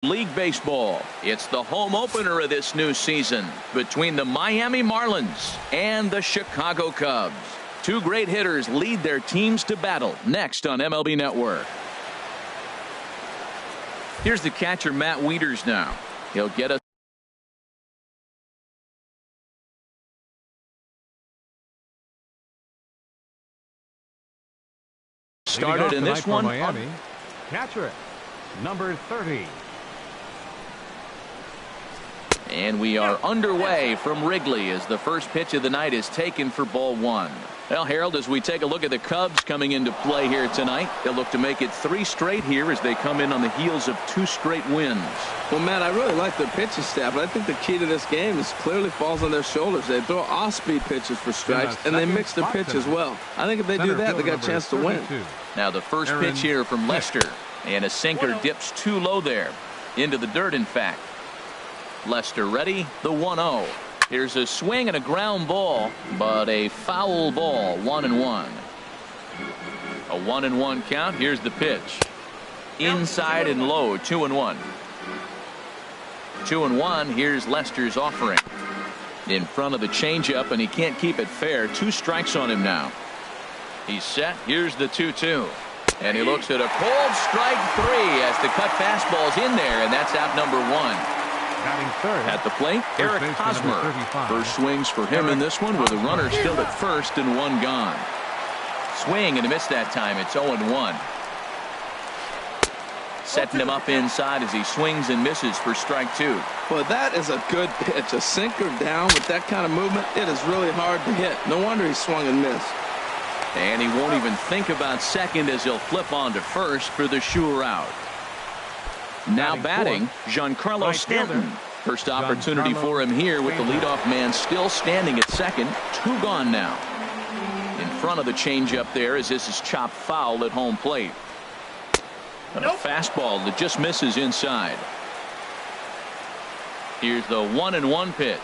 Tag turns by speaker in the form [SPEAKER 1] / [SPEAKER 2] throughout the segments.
[SPEAKER 1] League Baseball. It's the home opener of this new season between the Miami Marlins and the Chicago Cubs. Two great hitters lead their teams to battle next on MLB Network. Here's the catcher, Matt Wieters now. He'll get us. Started in this one.
[SPEAKER 2] Miami, catcher, number 30.
[SPEAKER 1] And we are underway from Wrigley as the first pitch of the night is taken for ball one. Well, Harold, as we take a look at the Cubs coming into play here tonight, they'll look to make it 3 straight here as they come in on the heels of 2 straight wins.
[SPEAKER 3] Well, Matt, I really like their pitching staff, but I think the key to this game is clearly falls on their shoulders. They throw off-speed pitches for strikes, and they mix their pitch as well. I think if they do that, they got a chance to win.
[SPEAKER 1] Now the first pitch here from Lester, and a sinker dips too low there, into the dirt, in fact. Lester ready, the 1-0. Here's a swing and a ground ball, but a foul ball, 1-1. A 1-1 count. Here's the pitch. Inside and low, 2-1. 2-1. Here's Lester's offering. In front of the changeup, and he can't keep it fair. 2 strikes on him now. He's set. Here's the 2-2. And he looks at a cold strike 3 as the cut fastball's in there, and that's out number 1. At the plate, Eric Hosmer. First swings for him in this one with a runner still at first and 1 gone. Swing and a miss that time. It's 0-1. Setting him up inside as he swings and misses for strike 2.
[SPEAKER 3] Well, that is a good pitch. A sinker down with that kind of movement, it is really hard to hit. No wonder he swung and missed.
[SPEAKER 1] And he won't even think about second as he'll flip on to first for the sure out. Now batting, Giancarlo Stanton. First opportunity for him here with the leadoff man still standing at second. 2 gone now. In front of the changeup there as this is chopped foul at home plate. And a fastball that just misses inside. Here's the 1-1 pitch.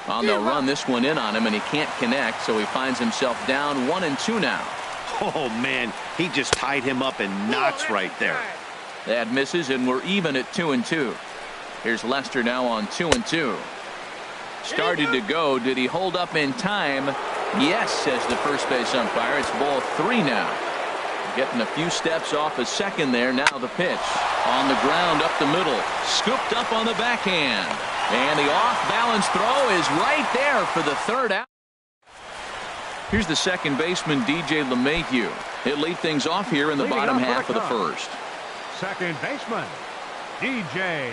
[SPEAKER 1] They'll run this one in on him, and he can't connect, so he finds himself down 1-2 now.
[SPEAKER 4] Oh, man, he just tied him up in knots right there.
[SPEAKER 1] That misses, and we're even at 2-2. Here's Lester now on 2-2. Started to go. Did he hold up in time? Yes, says the first base umpire. It's ball 3 now. Getting a few steps off a second there. Now the pitch. On the ground up the middle. Scooped up on the backhand. And the off-balance throw is right there for the 3rd out. Here's the second baseman, DJ LeMahieu. He'll lead things off here in the bottom half of the first.
[SPEAKER 2] Second baseman, DJ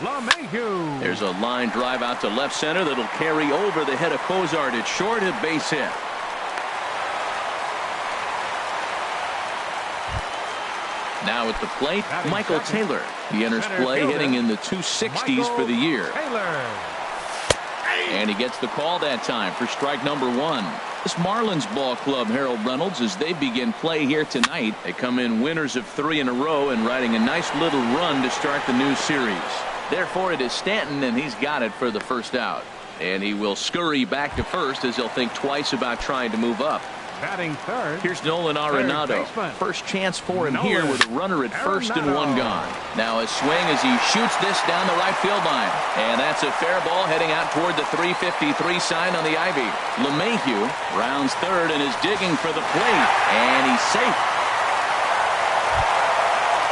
[SPEAKER 2] LeMahieu.
[SPEAKER 1] There's a line drive out to left center that'll carry over the head of Cozart at short, a base hit. Now at the plate, Michael Taylor. He enters play hitting in the 260s for the year. And he gets the call that time for strike number 1. This Marlins ball club, Harold Reynolds, as they begin play here tonight, they come in winners of 3 in a row and riding a nice little run to start the new series. Therefore, it is Stanton, and he's got it for the first out. And he will scurry back to first as he'll think twice about trying to move up.
[SPEAKER 2] Batting third.
[SPEAKER 1] Here's Nolan Arenado. First chance for him here with a runner at first and 1 gone. Now a swing as he shoots this down the right field line. And that's a fair ball heading out toward the 353 sign on the ivy. LeMahieu rounds third and is digging for the plate. And he's safe.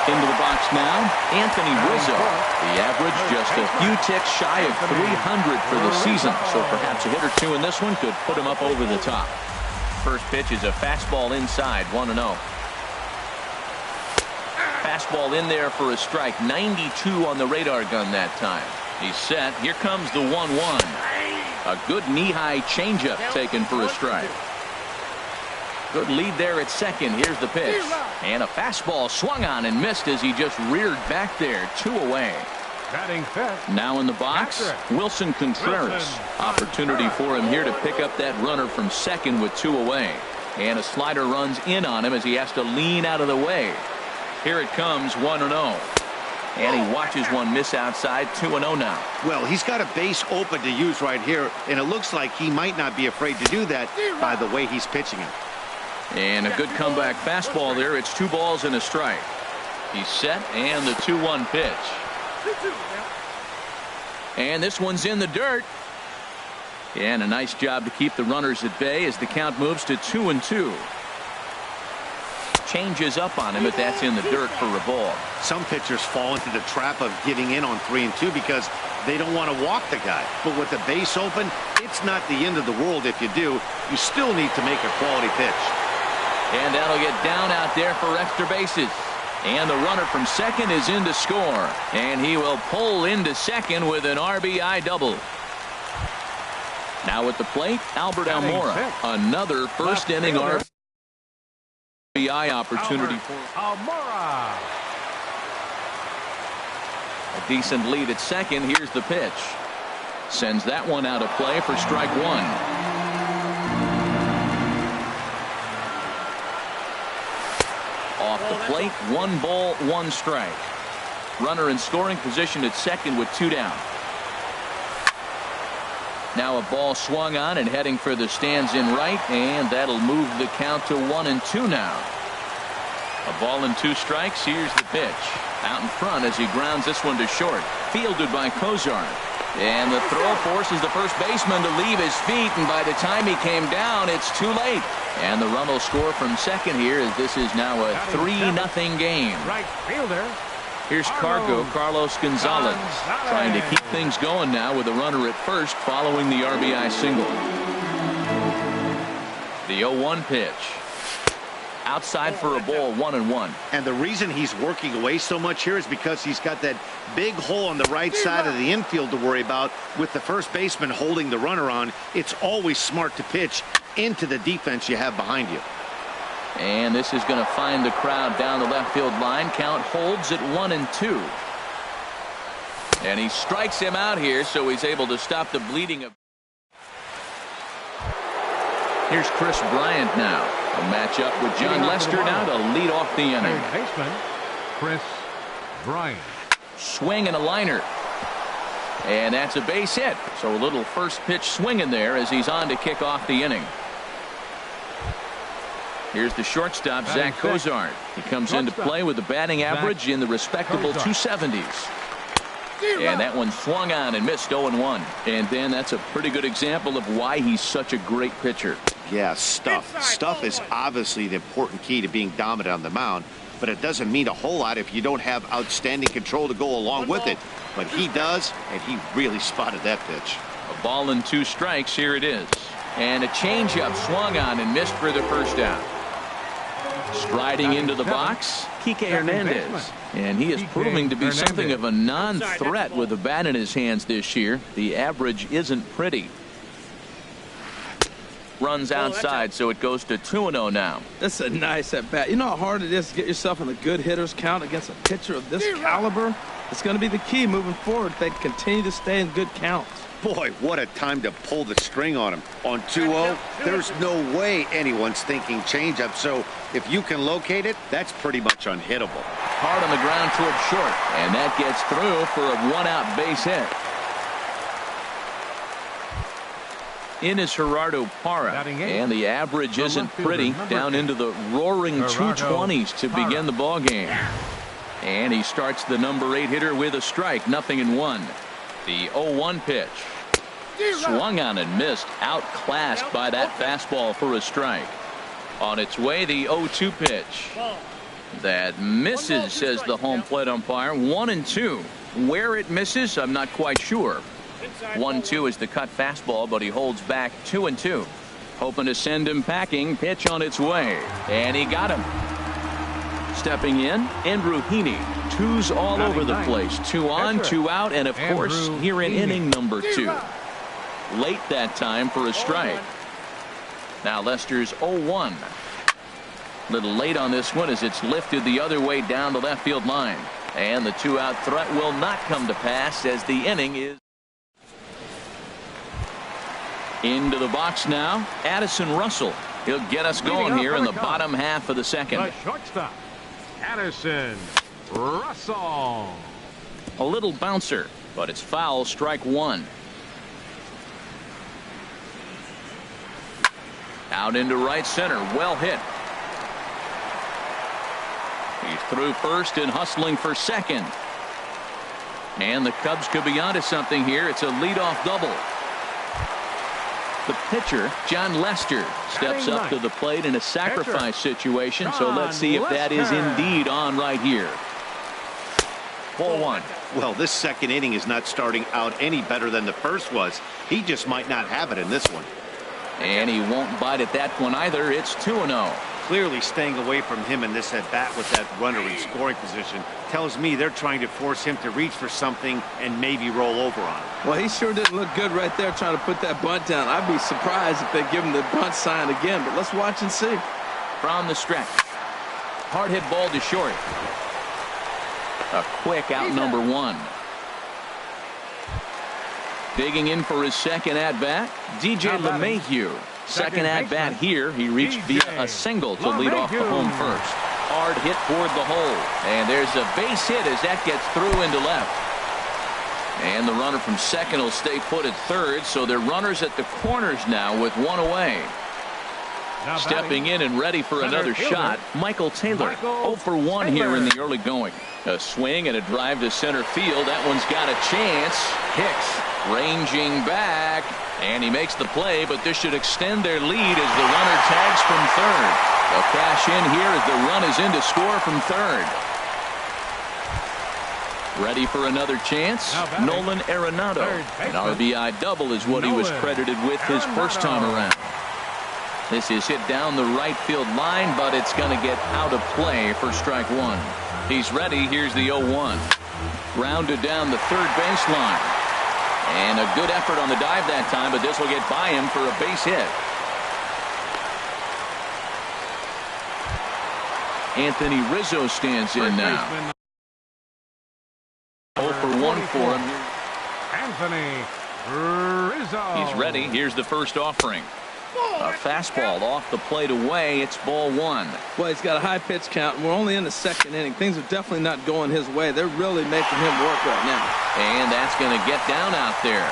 [SPEAKER 1] Into the box now, Anthony Rizzo. The average just a few ticks shy of 300 for the season. So perhaps a hit or 2 in this one could put him up over the top. First pitch is a fastball inside, 1-0. Fastball in there for a strike. 92 on the radar gun that time. He's set. Here comes the 1-1. A good knee-high changeup taken for a strike. Good lead there at second. Here's the pitch. And a fastball swung on and missed as he just reared back there. 2 away. Now in the box, Wilson Contreras. Opportunity for him here to pick up that runner from second with 2 away. And a slider runs in on him as he has to lean out of the way. Here it comes, 1-0. And he watches one miss outside, 2-0 now.
[SPEAKER 4] Well, he's got a base open to use right here, and it looks like he might not be afraid to do that by the way he's pitching it.
[SPEAKER 1] And a good comeback fastball there. It's 2 balls and a strike. He's set, and the 2-1 pitch. And this one's in the dirt. And a nice job to keep the runners at bay as the count moves to 2-2. Changes up on him, but that's in the dirt for a ball.
[SPEAKER 4] Some pitchers fall into the trap of giving in on 3-2 because they don't want to walk the guy. But with the base open, it's not the end of the world if you do. You still need to make a quality pitch.
[SPEAKER 1] And that'll get down out there for extra bases. And the runner from second is in to score. And he will pull into second with an RBI double. Now at the plate, Albert Almora. Another first inning RBI opportunity for
[SPEAKER 2] Almora.
[SPEAKER 1] a decent lead at second. Here's the pitch. Sends that one out of play for strike one. Off the plate, 1 ball, 1 strike. Runner in scoring position at second with 2 down. Now a ball swung on and heading for the stands in right, and that'll move the count to 1-2 now. A ball and 2 strikes. Here's the pitch. Out in front as he grounds this one to short. Fielded by Kozar. And the throw forces the first baseman to leave his feet, and by the time he came down, it's too late. And the run will score from second here as this is now a 3-0 game.
[SPEAKER 2] Right fielder.
[SPEAKER 1] Here's Carlos Gonzalez, trying to keep things going now with a runner at first following the RBI single. The 0-1 pitch. Outside for a ball, 1-1.
[SPEAKER 4] And the reason he's working away so much here is because he's got that big hole on the right side of the infield to worry about. With the first baseman holding the runner on, it's always smart to pitch into the defense you have behind you.
[SPEAKER 1] And this is going to find the crowd down the left field line. Count holds at 1-2. And he strikes him out here, so he's able to stop the bleeding. Here's Chris Bryant now. A matchup with John Lester now to lead off the inning.
[SPEAKER 2] Third baseman, Chris Bryant.
[SPEAKER 1] Swing and a liner. And that's a base hit. So a little first pitch swing in there as he's on to kick off the inning. Here's the shortstop, Zach Kozar. He comes into play with a batting average in the respectable 270s. And that one swung on and missed 0-1. And then that's a pretty good example of why he's such a great pitcher.
[SPEAKER 4] Yeah, stuff. Stuff is obviously the important key to being dominant on the mound, but it doesn't mean a whole lot if you don't have outstanding control to go along with it. But he does, and he really spotted that pitch.
[SPEAKER 1] A ball and 2 strikes. Here it is. And a changeup swung on and missed for the first out. Striding into the box, Kike Hernandez. And he is proving to be something of a non-threat with a bat in his hands this year. The average isn't pretty. Runs outside, so it goes to 2-0 now.
[SPEAKER 3] That's a nice at bat. You know how hard it is to get yourself in a good hitter's count against a pitcher of this caliber? It's going to be the key moving forward if they continue to stay in good counts.
[SPEAKER 4] Boy, what a time to pull the string on him. On 2-0, there's no way anyone's thinking changeup. So if you can locate it, that's pretty much unhittable.
[SPEAKER 1] Hard on the ground toward short, and that gets through for a 1-out base hit. In is Gerardo Parra, and the average isn't pretty, down into the roaring 220s to begin the ball game. And he starts the number 8 hitter with a strike, 0-1. The 0-1 pitch. Swung on and missed, outclassed by that fastball for a strike. On its way, the 0-2 pitch. That misses, says the home plate umpire. 1-2. Where it misses, I'm not quite sure. 1-2 is the cut fastball, but he holds back 2-2. Hoping to send him packing. Pitch on its way. And he got him. Stepping in, Andrew Heaney. 2s all over the place. 2 on, 2 out, and of course, here in inning number 2. Late that time for a strike. Now Lester's 0-1. Little late on this one as it's lifted the other way down the left field line. And the 2-out threat will not come to pass as the inning is. Into the box now, Addison Russell. He'll get us going here in the bottom half of the second.
[SPEAKER 2] The shortstop, Addison Russell.
[SPEAKER 1] A little bouncer, but it's foul, strike 1. Out into right center, well hit. He's through first and hustling for second. And the Cubs could be onto something here. It's a leadoff double. The pitcher, John Lester, steps up to the plate in a sacrifice situation. So let's see if that is indeed on right here. Ball one.
[SPEAKER 4] Well, this second inning is not starting out any better than the first was. He just might not have it in this one.
[SPEAKER 1] And he won't bite at that one either. It's 2-0.
[SPEAKER 4] Clearly staying away from him in this at bat with that runner in scoring position tells me they're trying to force him to reach for something and maybe roll over on it.
[SPEAKER 3] Well, he sure didn't look good right there trying to put that bunt down. I'd be surprised if they give him the bunt sign again, but let's watch and see.
[SPEAKER 1] From the stretch. Hard hit ball to short. A quick out number one. Digging in for his second at bat, DJ LeMahieu. Second at bat here. He reached via a single to lead off the home first. Hard hit toward the hole. And there's a base hit as that gets through into left. And the runner from second will stay put at third. So they're runners at the corners now with one away. Stepping in and ready for another shot, Michael Taylor. 0 for 1 here in the early going. A swing and a drive to center field. That one's got a chance. Hicks ranging back. And he makes the play, but this should extend their lead as the runner tags from third. They'll cash in here as the run is in to score from third. Ready for another chance? Nolan Arenado. An RBI double is what he was credited with his first time around. This is hit down the right field line, but it's going to get out of play for strike one. He's ready. Here's the 0-1. Grounded down the third baseline. And a good effort on the dive that time, but this will get by him for a base hit. Anthony Rizzo stands in now. 0 for 1 for him.
[SPEAKER 2] Anthony Rizzo.
[SPEAKER 1] He's ready. Here's the first offering. A fastball off the plate away. It's ball one.
[SPEAKER 3] Well, he's got a high pitch count, and we're only in the second inning. Things are definitely not going his way. They're really making him work right now.
[SPEAKER 1] And that's going to get down out there.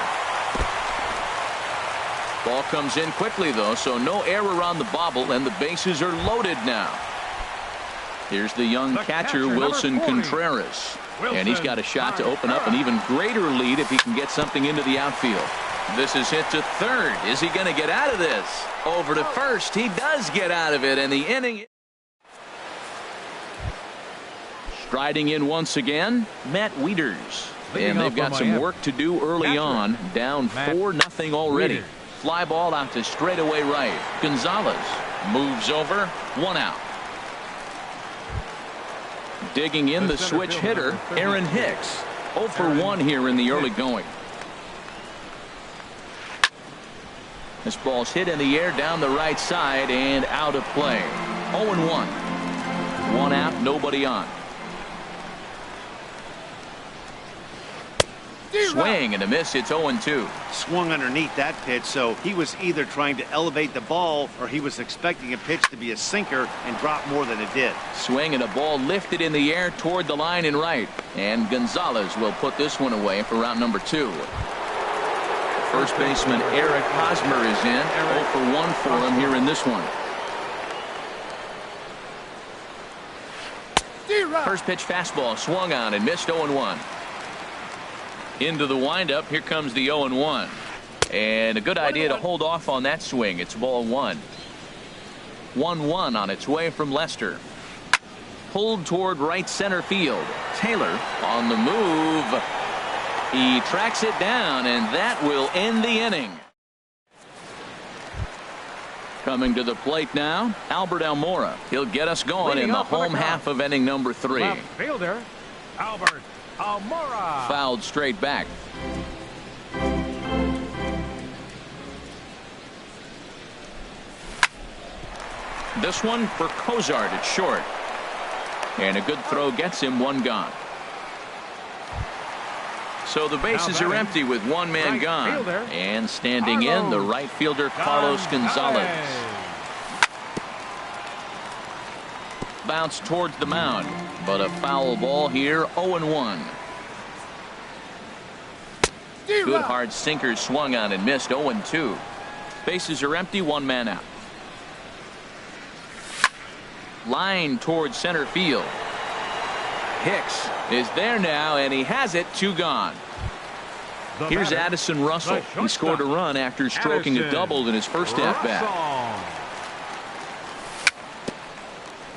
[SPEAKER 1] Ball comes in quickly, though, so no error on the bobble, and the bases are loaded now. Here's the young catcher, Wilson Contreras. And he's got a shot to open up an even greater lead if he can get something into the outfield. This is hit to third. Is he going to get out of this? Over to first. He does get out of it, and the inning. Striding in once again, Matt Wieters. And they've got some work to do early on. Down 4-0 already. Fly ball out to straightaway right. Gonzalez moves over. 1 out. Digging in the switch hitter, Aaron Hicks. 0 for 1 here in the early going. This ball's hit in the air down the right side and out of play. 0-1. 1 out, nobody on. Swing and a miss. It's 0-2.
[SPEAKER 4] Swung underneath that pitch, so he was either trying to elevate the ball or he was expecting a pitch to be a sinker and drop more than it did.
[SPEAKER 1] Swing and a ball lifted in the air toward the line and right. And Gonzalez will put this one away for round number 2. First baseman Eric Hosmer is in. 0 for 1 for him here in this one. First pitch fastball swung on and missed. 0-1. Into the windup. Here comes the 0-1. And a good idea to hold off on that swing. It's ball 1. 1-1 on its way from Lester. Pulled toward right center field. Taylor on the move. He tracks it down, and that will end the inning. Coming to the plate now, Albert Almora. He'll get us going in the home half of inning number 3.
[SPEAKER 2] Left fielder, Albert Almora.
[SPEAKER 1] Fouled straight back. This one for Cozart at short. And a good throw gets him 1 gone. So the bases are empty with 1 man gone. And standing in, the right fielder, Carlos Gonzalez. Bounce towards the mound, but a foul ball here. 0-1. Good hard sinker swung on and missed. 0-2. Bases are empty, 1 man out. Line towards center field. Hicks is there now, and he has it. 2 gone. Here's Addison Russell. He scored a run after stroking a double in his first at-bat.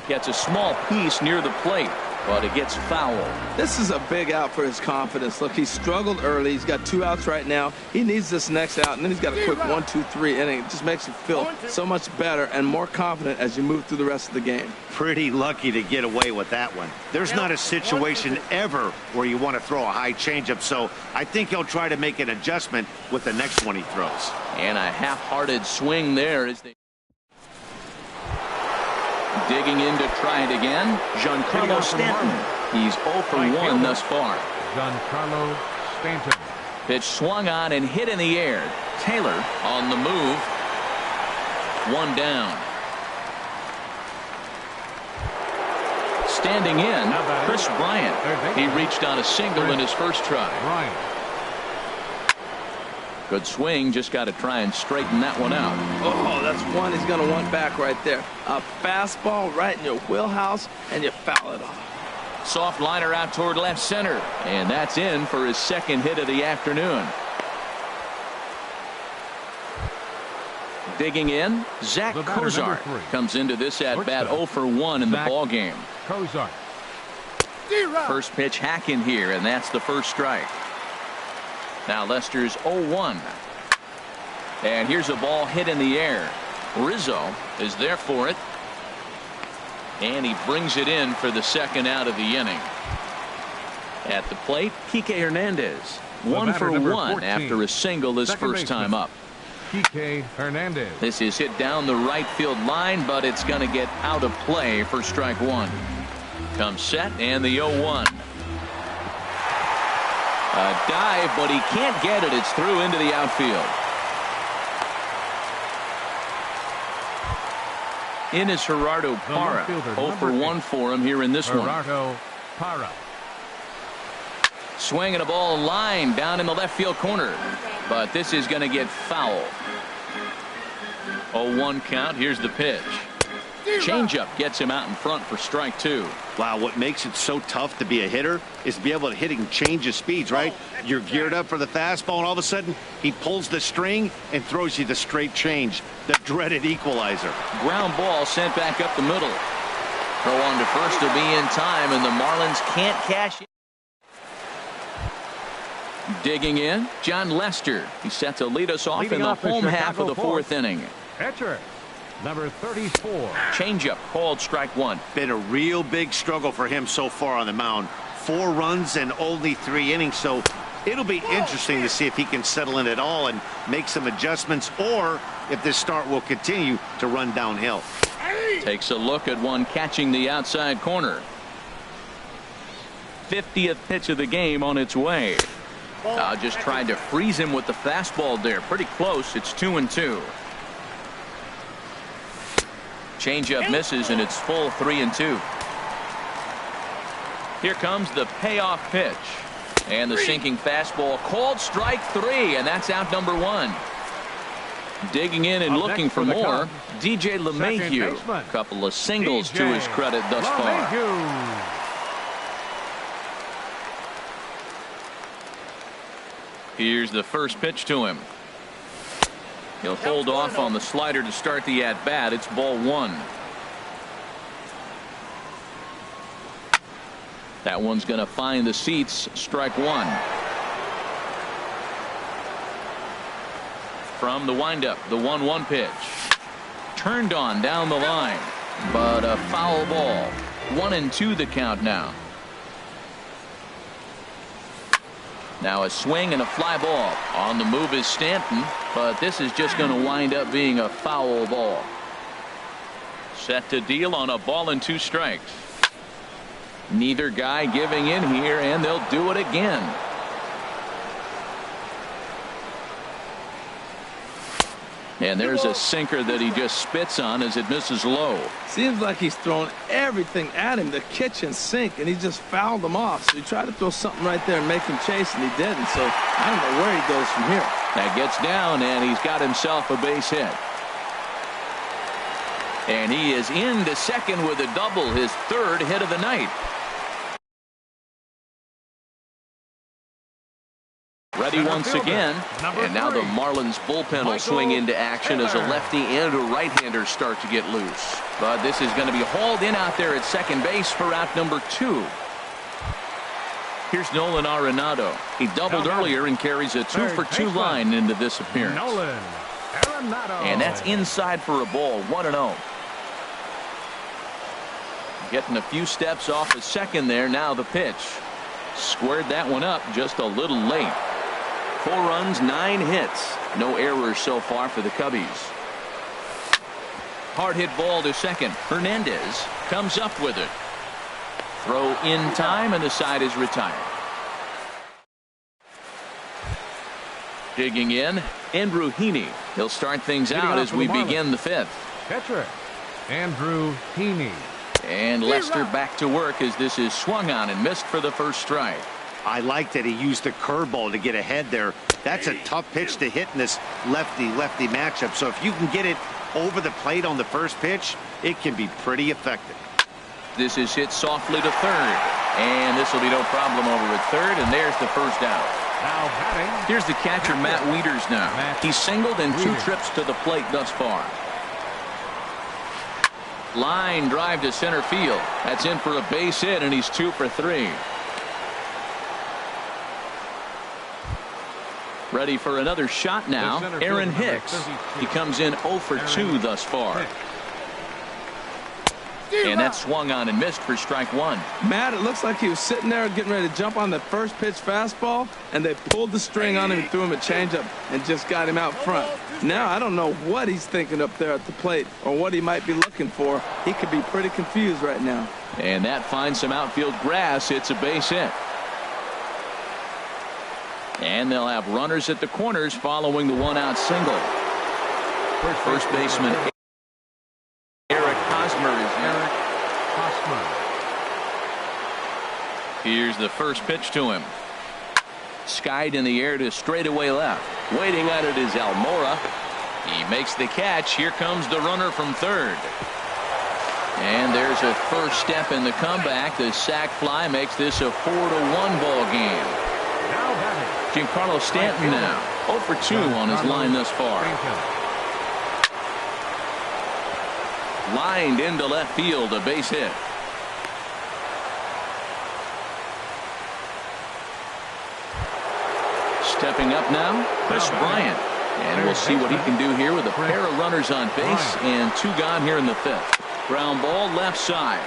[SPEAKER 1] Gets a small piece near the plate, but it gets foul.
[SPEAKER 3] This is a big out for his confidence. Look, he struggled early. He's got 2 outs right now. He needs this next out, and then he's got a quick 1, 2, 3 inning. It just makes you feel so much better and more confident as you move through the rest of the game.
[SPEAKER 4] Pretty lucky to get away with that one. There's not a situation ever where you want to throw a high changeup, so I think he'll try to make an adjustment with the next one he throws.
[SPEAKER 1] And a half-hearted swing there as they digging in to try it again. Giancarlo Stanton. He's 0 for 1 thus far.
[SPEAKER 2] Giancarlo Stanton.
[SPEAKER 1] Pitch swung on and hit in the air. Taylor on the move. 1 down. Standing in, Chris Bryant. He reached on a single in his first try. Good swing, just got to try and straighten that one out.
[SPEAKER 3] Oh, that's one he's going to want back right there. A fastball right in your wheelhouse, and you foul it off.
[SPEAKER 1] Soft liner out toward left center, and that's in for his second hit of the afternoon. Digging in, Zach Kozar comes into this at-bat 0 for 1 in the ballgame.
[SPEAKER 2] Kozar.
[SPEAKER 1] First pitch hacking here, and that's the first strike. Now Lester's 0-1. And here's a ball hit in the air. Rizzo is there for it. And he brings it in for the second out of the inning. At the plate, Kike Hernandez. 1 for 1
[SPEAKER 2] 14.
[SPEAKER 1] after a single his first time up.
[SPEAKER 2] Kike Hernandez.
[SPEAKER 1] This is hit down the right field line, but it's going to get out of play for strike 1. Comes set and the 0-1. A dive, but he can't get it. It's through into the outfield. In is Gerardo Parra. 0 for 1 for him here in this one.
[SPEAKER 2] Gerardo Parra.
[SPEAKER 1] Swinging a ball line down in the left field corner. But this is going to get foul. 0-1 count. Here's the pitch. Changeup gets him out in front for strike 2.
[SPEAKER 4] Wow, what makes it so tough to be a hitter is to be able to hit and change his speeds, right? You're geared up for the fastball, and all of a sudden, he pulls the string and throws you the straight change, the dreaded equalizer.
[SPEAKER 1] Ground ball sent back up the middle. Throw on to first to be in time, and the Marlins can't cash it. Digging in, John Lester. He's set to lead us off in the home half of the 4th inning.
[SPEAKER 2] Catcher, number 34.
[SPEAKER 1] Changeup called strike 1.
[SPEAKER 4] Been a real big struggle for him so far on the mound. 4 runs and only 3 innings, so it'll be interesting to see if he can settle in at all and make some adjustments, or if this start will continue to run downhill.
[SPEAKER 1] Takes a look at one catching the outside corner. 50th pitch of the game on its way. Just tried to freeze him with the fastball there. Pretty close. It's 2-2. Changeup misses, and it's full 3-2. Here comes the payoff pitch. And the sinking fastball called strike 3, and that's out number 1. Digging in and looking for more, DJ LeMahieu. A couple of singles to his credit thus far. Here's the first pitch to him. He'll hold off on the slider to start the at-bat. It's ball 1. That one's going to find the seats. Strike 1. From the windup, the 1-1 pitch. Turned on down the line, but a foul ball. 1-2 the count now. Now a swing and a fly ball. On the move is Stanton, but this is just going to wind up being a foul ball. Set to deal on a ball and 2 strikes. Neither guy giving in here, and they'll do it again. And there's a sinker that he just spits on as it misses low.
[SPEAKER 3] Seems like he's thrown everything at him, the kitchen sink, and he just fouled them off. So he tried to throw something right there and make him chase, and he didn't. So I don't know where he goes from here.
[SPEAKER 1] That gets down, and he's got himself a base hit. And he is into second with a double, his 3rd hit of the night. Ready once again. And now the Marlins bullpen will swing into action as a lefty and a right-hander start to get loose. But this is going to be hauled in out there at second base for out number 2. Here's Nolan Arenado. He doubled earlier and carries a 2-for-2 line into this appearance.
[SPEAKER 2] Nolan Arenado.
[SPEAKER 1] And that's inside for a ball, 1-0. Getting a few steps off the second there. Now the pitch. Squared that one up just a little late. 4 runs, 9 hits. No errors so far for the Cubbies. Hard hit ball to second. Hernandez comes up with it. Throw in time, and the side is retired. Digging in, Andrew Heaney. He'll start things out as we begin the 5th.
[SPEAKER 2] Catcher, Andrew Heaney.
[SPEAKER 1] And Lester back to work as this is swung on and missed for the first strike.
[SPEAKER 4] I like that he used the curveball to get ahead there. That's a tough pitch to hit in this lefty-lefty matchup. So if you can get it over the plate on the first pitch, it can be pretty effective.
[SPEAKER 1] This is hit softly to third. And this will be no problem over at third. And there's the first out.
[SPEAKER 2] Now batting.
[SPEAKER 1] Here's the catcher, Matt Wieters now. He's singled in 2 trips to the plate thus far. Line drive to center field. That's in for a base hit, and he's 2 for 3. Ready for another shot now. Aaron Hicks. He comes in 0 for 2 thus far. And that swung on and missed for strike 1.
[SPEAKER 3] Matt, it looks like he was sitting there getting ready to jump on the first pitch fastball, and they pulled the string on him and threw him a changeup and just got him out front. Now I don't know what he's thinking up there at the plate or what he might be looking for. He could be pretty confused right now.
[SPEAKER 1] And that finds some outfield grass. It's a base hit. And they'll have runners at the corners following the 1-out single. First baseman Eric Hosmer is here. Here's the first pitch to him. Skied in the air to straightaway left. Waiting at it is Almora. He makes the catch. Here comes the runner from third. And there's a first step in the comeback. The sac fly makes this a 4-1 ball game. Giancarlo Stanton now 0 for 2 on his line thus far. Lined into left field, a base hit. Stepping up now, Chris Bryant. And we'll see what he can do here with a pair of runners on base and 2 gone here in the 5th. Ground ball left side.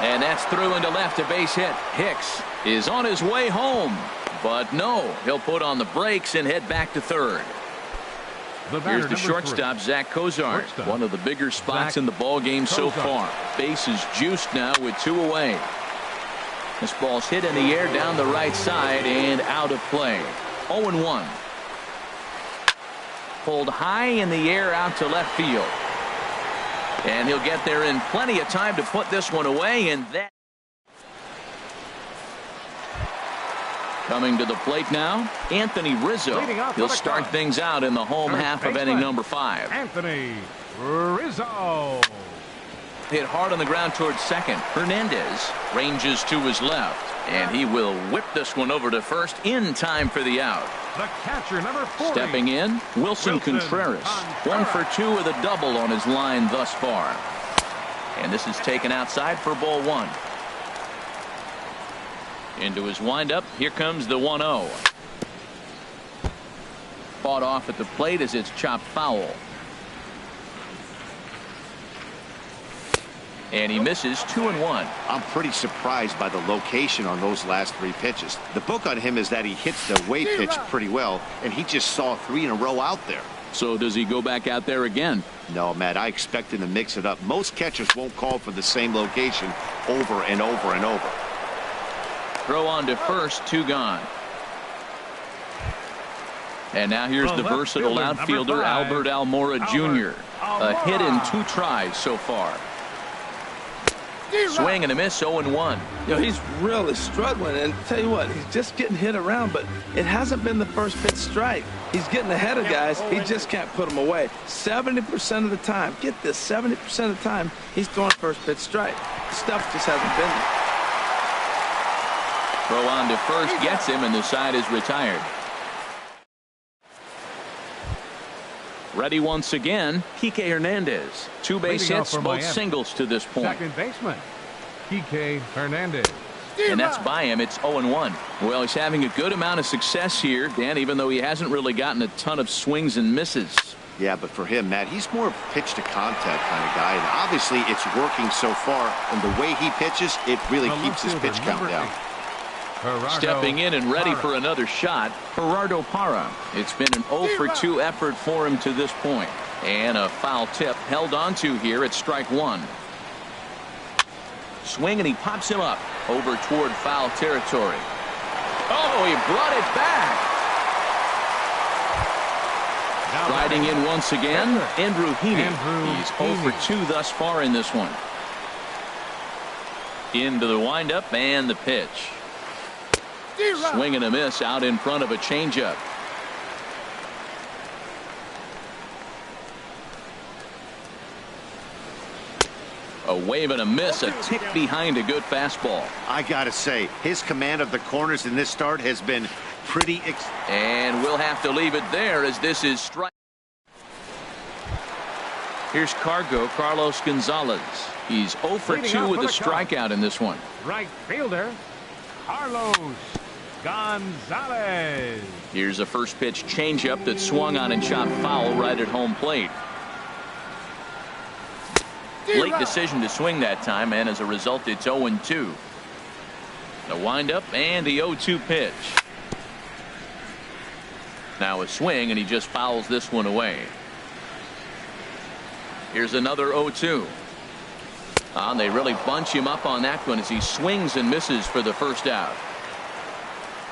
[SPEAKER 1] And that's through into left, a base hit. Hicks is on his way home. But no, he'll put on the brakes and head back to third. Here's the shortstop, Zach Cozart. One of the bigger spots in the ball game so far. Base is juiced now with 2 away. This ball's hit in the air down the right side and out of play. 0-1. Pulled high in the air out to left field. And he'll get there in plenty of time to put this one away. And that coming to the plate now, Anthony Rizzo. He'll start things out in the home half of inning number 5.
[SPEAKER 2] Anthony Rizzo.
[SPEAKER 1] Hit hard on the ground towards second. Hernandez ranges to his left. And he will whip this one over to first in time for the out.
[SPEAKER 2] The catcher, number 40.
[SPEAKER 1] Stepping in, Wilson Contreras. 1 for 2 with a double on his line thus far. And this is taken outside for ball 1. Into his windup. Here comes the 1-0. Fought off at the plate as it's chopped foul. And he misses 2-1.
[SPEAKER 4] I'm pretty surprised by the location on those last 3 pitches. The book on him is that he hits the weight pitch pretty well, and he just saw 3 in a row out there.
[SPEAKER 1] So does he go back out there again?
[SPEAKER 4] No, Matt, I expect him to mix it up. Most catchers won't call for the same location over and over and over.
[SPEAKER 1] Throw on to first, 2 gone. And now here's the versatile outfielder, Albert Almora Jr. A hit in 2 tries so far. Swing and a miss, 0-1.
[SPEAKER 3] You know, he's really struggling, and tell you what, he's just getting hit around, but it hasn't been the first pitch strike. He's getting ahead of guys. He just can't put them away. 70% of the time, get this, 70% of the time, he's throwing first pitch strike. The stuff just hasn't been there.
[SPEAKER 1] Throw on to first, gets him, and the side is retired. Ready once again, Kike Hernandez. 2 base
[SPEAKER 2] Leading off
[SPEAKER 1] hits,
[SPEAKER 2] for
[SPEAKER 1] both
[SPEAKER 2] Miami.
[SPEAKER 1] singles to this point.
[SPEAKER 2] Second baseman, Kike Hernandez.
[SPEAKER 1] And that's by him. It's 0-1. Well, he's having a good amount of success here, Dan, even though he hasn't really gotten a ton of swings and misses.
[SPEAKER 4] Yeah, but for him, Matt, he's more of a pitch to contact kind of guy. And obviously, it's working so far. And the way he pitches, it really keeps his pitch count down.
[SPEAKER 1] Stepping in and ready for another shot, Gerardo Parra. It's been an 0-for-2 effort for him to this point. And a foul tip held onto here at strike 1. Swing, and he pops him up over toward foul territory. Oh, he brought it back. Riding in once again, Andrew Heaney. He's 0-for-2 thus far in this one. Into the windup and the pitch. Swing and a miss out in front of a changeup. A wave and a miss, a tick behind a good fastball.
[SPEAKER 4] I got to say, his command of the corners in this start has been pretty.
[SPEAKER 1] And we'll have to leave it there as this is strike. Here's Carlos Gonzalez. He's 0-for-2 with a strikeout in this one.
[SPEAKER 2] Right fielder, Carlos Gonzalez.
[SPEAKER 1] Here's a first pitch changeup that swung on and chopped foul right at home plate. Late decision to swing that time, and as a result, it's 0-2. The windup and the 0-2 pitch. Now a swing, and he just fouls this one away. Here's another 0-2. And they really bunch him up on that one as he swings and misses for the first out.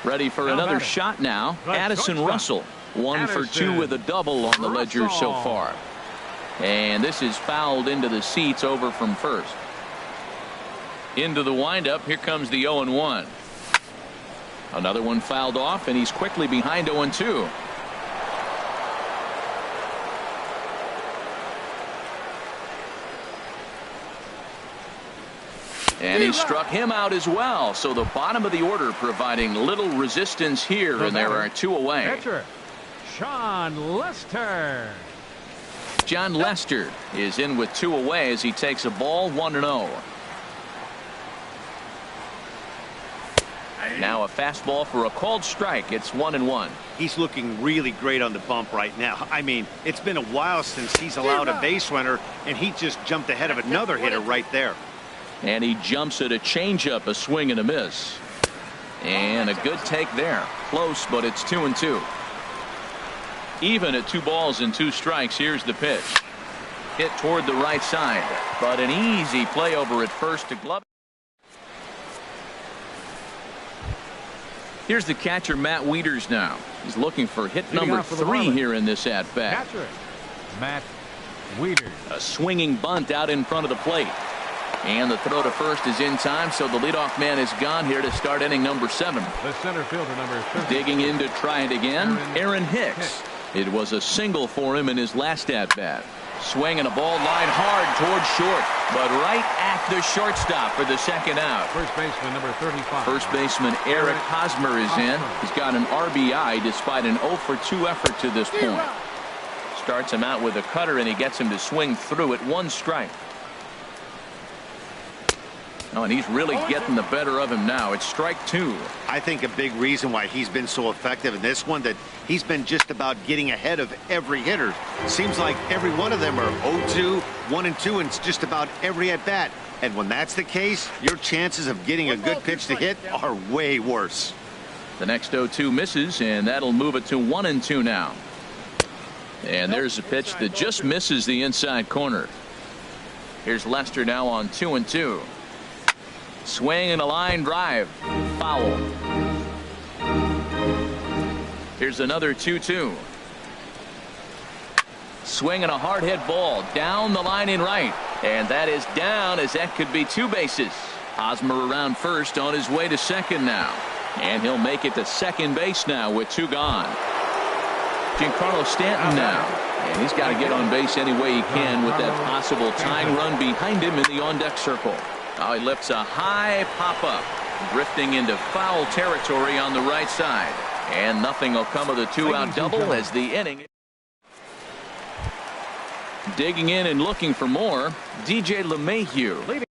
[SPEAKER 1] Ready for another shot now. Addison Russell. 1-for-2 with a double on the ledger so far. And this is fouled into the seats over from first. Into the windup. Here comes the 0-1. Another one fouled off, and he's quickly behind 0-2. And he struck him out as well. So the bottom of the order providing little resistance here, and there are 2 away.
[SPEAKER 2] Pitcher, Sean Lester.
[SPEAKER 1] John Lester is in with 2 away as he takes a ball 1-0. Now a fastball for a called strike. It's 1-1.
[SPEAKER 4] He's looking really great on the bump right now. I mean, it's been a while since he's allowed a base runner, and he just jumped ahead of another hitter right there.
[SPEAKER 1] And he jumps at a changeup, a swing and a miss. And a good take there. Close, but it's 2-2. Even at 2 balls and 2 strikes. Here's the pitch. Hit toward the right side, but an easy play over at first to glove. Here's the catcher, Matt Wieters now. He's looking for hit number 3 here in this at-bat.
[SPEAKER 2] Catcher, Matt Wieters.
[SPEAKER 1] A swinging bunt out in front of the plate. And the throw to first is in time, so the leadoff man is gone here to start inning number 7.
[SPEAKER 2] The center fielder, number 30.
[SPEAKER 1] Digging in to try it again, Aaron Hicks. It was a single for him in his last at-bat. Swinging a ball line hard towards short, but right at the shortstop for the second out.
[SPEAKER 2] First baseman, number 35.
[SPEAKER 1] First baseman Eric Hosmer is in. He's got an RBI despite an 0-for-2 effort to this point. Starts him out with a cutter, and he gets him to swing through at 1 strike. Oh, and he's really getting the better of him now. It's strike 2.
[SPEAKER 4] I think a big reason why he's been so effective in this one, that he's been just about getting ahead of every hitter. Seems like every one of them are 0-2, 1-2, and it's just about every at-bat. And when that's the case, your chances of getting a good pitch to hit are way worse.
[SPEAKER 1] The next 0-2 misses, and that'll move it to 1-2 now. And there's a pitch that just misses the inside corner. Here's Lester now on 2-2. Swing and a line drive. Foul. Here's another 2-2. Swing and a hard hit ball down the line in right. And that is down, as that could be 2 bases. Hosmer around first, on his way to second now. And he'll make it to second base now with 2 gone. Giancarlo Stanton now. And he's got to get on base any way he can with that possible tying run behind him in the on-deck circle. Now he lifts a high pop-up, drifting into foul territory on the right side. And nothing will come of the 2-out double as the inning. Digging in and looking for more, DJ LeMahieu.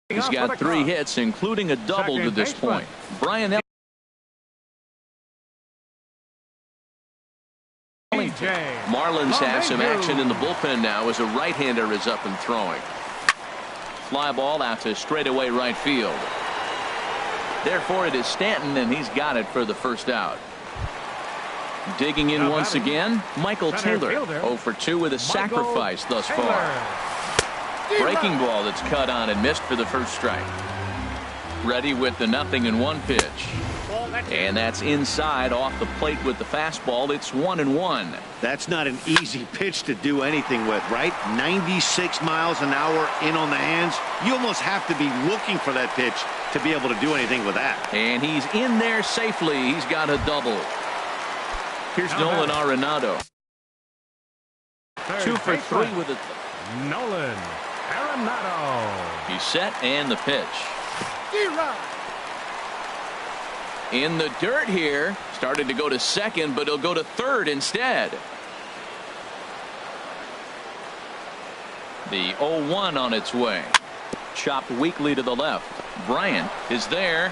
[SPEAKER 1] He's got 3 hits, including a double to this point. Brian Marlins have some action in the bullpen now as a right-hander is up and throwing. Fly ball out to straightaway right field. Therefore, it is Stanton, and he's got it for the first out. Digging in once again, Michael Taylor, 0 for 2 with a sacrifice thus far. Breaking ball that's cut on and missed for the first strike. Ready with the 0-1 pitch. And that's inside off the plate with the fastball. It's 1-1.
[SPEAKER 4] That's not an easy pitch to do anything with, right? 96 miles an hour in on the hands. You almost have to be looking for that pitch to be able to do anything with that.
[SPEAKER 1] And he's in there safely. He's got a double. Here's Nolan Arenado. 2 for 3 with a...
[SPEAKER 2] Nolan Arenado.
[SPEAKER 1] He's set and the pitch. In the dirt here. Started to go to second, but he'll go to third instead. The 0-1 on its way. Chopped weakly to the left. Bryant is there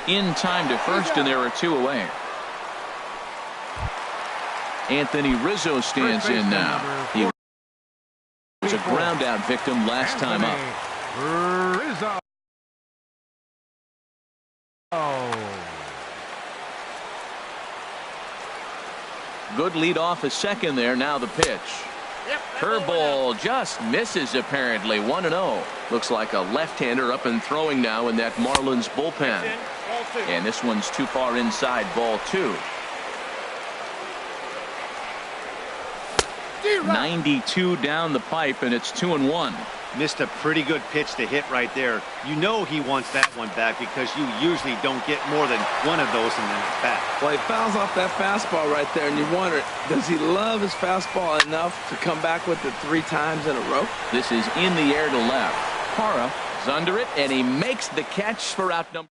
[SPEAKER 1] in time to first, and there are 2 away. Anthony Rizzo stands in now. He was a ground out victim last time up.
[SPEAKER 2] Rizzo.
[SPEAKER 1] Good lead off a second there. Now the pitch. Curveball just misses apparently. 1-0. Looks like a left-hander up and throwing now in that Marlins bullpen. And this one's too far inside, ball 2. 92 down the pipe, and it's 2-1.
[SPEAKER 4] Missed a pretty good pitch to hit right there. You know he wants that one back because you usually don't get more than one of those in the bat.
[SPEAKER 3] Well, he fouls off that fastball right there, and you wonder, does he love his fastball enough to come back with it 3 times in a row?
[SPEAKER 1] This is in the air to left. Parra is under it, and he makes the catch for out number.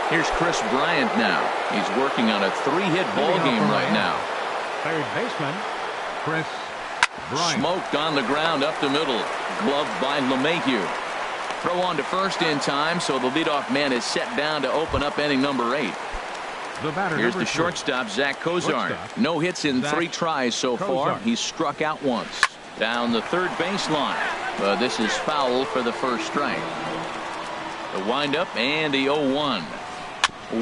[SPEAKER 1] Here's Chris Bryant now. He's working on a 3-hit ball game right now.
[SPEAKER 2] Third baseman, Chris Bryant.
[SPEAKER 1] Smoked on the ground up the middle. Gloved by LeMahieu. Throw on to first in time, so the leadoff man is set down to open up inning number 8. Here's the shortstop, Zach Cozart. No hits in 3 tries so far. He's struck out once. Down the third baseline. But this is foul for the first strike. The windup and the 0-1.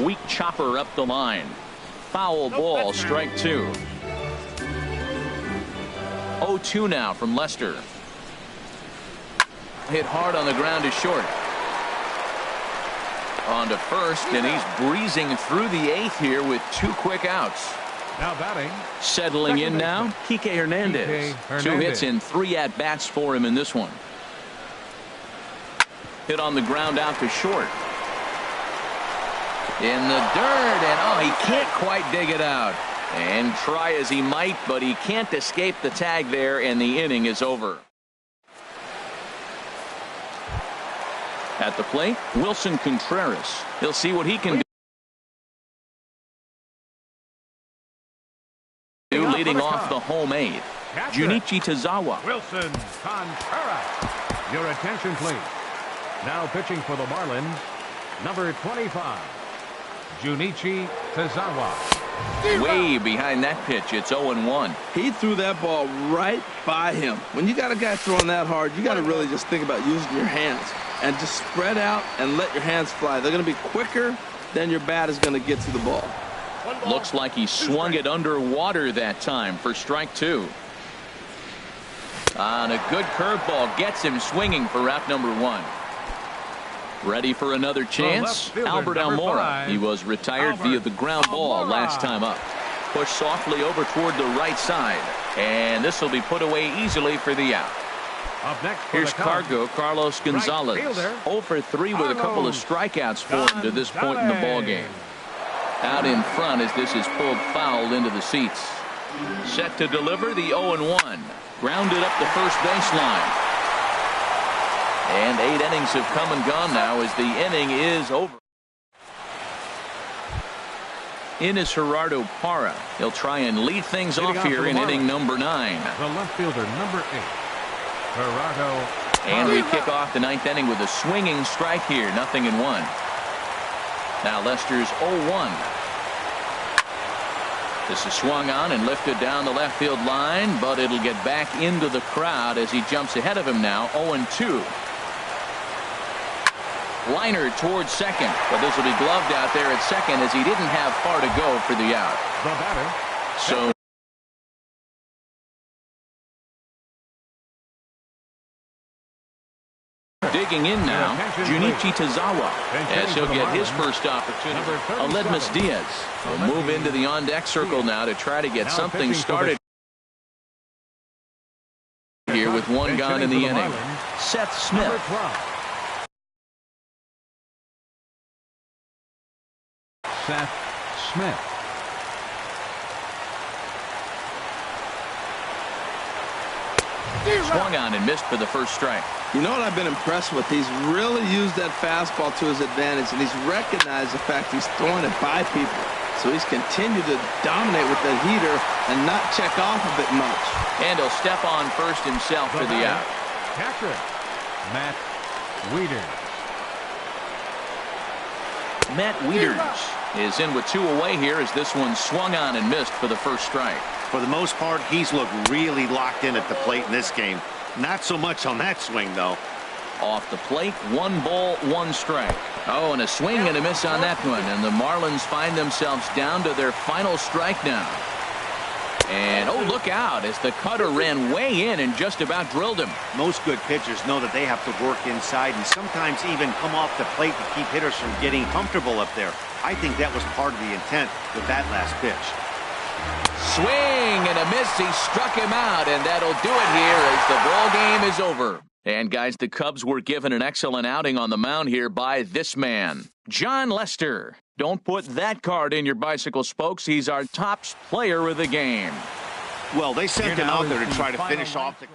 [SPEAKER 1] Weak chopper up the line. Foul ball, strike 2. 0-2 now from Lester. Hit hard on the ground to short. On to first, and he's breezing through the 8th here with 2 quick outs.
[SPEAKER 2] Now batting.
[SPEAKER 1] Settling in now, Kike Hernandez. 2 hits and 3 at-bats for him in this one. Hit on the ground out to short. In the dirt, and he can't quite dig it out. And try as he might, but he can't escape the tag there, and the inning is over. At the plate, Wilson Contreras. He'll see what he can do. Leading off the home 8th. Junichi Tazawa.
[SPEAKER 2] Wilson Contreras. Your attention, please. Now pitching for the Marlins, number 25, Junichi Tazawa.
[SPEAKER 1] Way behind that pitch. It's 0-1.
[SPEAKER 3] He threw that ball right by him. When you got a guy throwing that hard, you got to really just think about using your hands and just spread out and let your hands fly. They're going to be quicker than your bat is going to get to the ball.
[SPEAKER 1] Looks like he swung it underwater that time for strike 2. On a good curveball gets him swinging for out number 1. Ready for another chance? Albert Almora. He was retired via the ground ball last time up. Pushed softly over toward the right side. And this will be put away easily for the out. Here's Cargo Carlos Gonzalez. 0 for 3 with a couple of strikeouts for him to this point in the ballgame. Out in front as this is pulled foul into the seats. Set to deliver the 0-1. Grounded up the first baseline. And 8 innings have come and gone now as the inning is over. in is Gerardo Parra. He'll try and lead things off here in inning number 9.
[SPEAKER 2] The left fielder, number 8, Gerardo.
[SPEAKER 1] And we kick off the 9th inning with a swinging strike here, 0-1. Now Lester's 0-1. This is swung on and lifted down the left field line, but it'll get back into the crowd as he jumps ahead of him now, 0-2. Liner towards second, but this will be gloved out there at second as he didn't have far to go for the out.
[SPEAKER 2] The batter.
[SPEAKER 1] So digging in now, Junichi Tazawa, as he'll get his first opportunity. Aledmus Diaz will move into the on-deck circle now to try to get something started here with one gone in the inning. Seth Smith.
[SPEAKER 2] Seth Smith.
[SPEAKER 1] Swung on and missed for the first strike.
[SPEAKER 3] You know what I've been impressed with? He's really used that fastball to his advantage, and he's recognized the fact he's throwing it by people. So he's continued to dominate with the heater and not check off a bit much.
[SPEAKER 1] And he'll step on first himself for the out.
[SPEAKER 2] Catcher, Matt Wieters.
[SPEAKER 1] Matt Wieters is in with 2 away here as this one swung on and missed for the first strike.
[SPEAKER 4] For the most part, he's looked really locked in at the plate in this game. Not so much on that swing, though.
[SPEAKER 1] Off the plate, 1 ball, 1 strike. Oh, and a swing and a miss on that one. And the Marlins find themselves down to their final strike now. And, oh, look out as the cutter ran way in and just about drilled him.
[SPEAKER 4] Most good pitchers know that they have to work inside and sometimes even come off the plate to keep hitters from getting comfortable up there. I think that was part of the intent with that last pitch.
[SPEAKER 1] Swing and a miss. He struck him out, and that'll do it here as the ball game is over. And, guys, the Cubs were given an excellent outing on the mound here by this man, Jon Lester. Don't put that card in your bicycle spokes. He's our top player of the game.
[SPEAKER 4] Well, they sent him out there to try to finish off the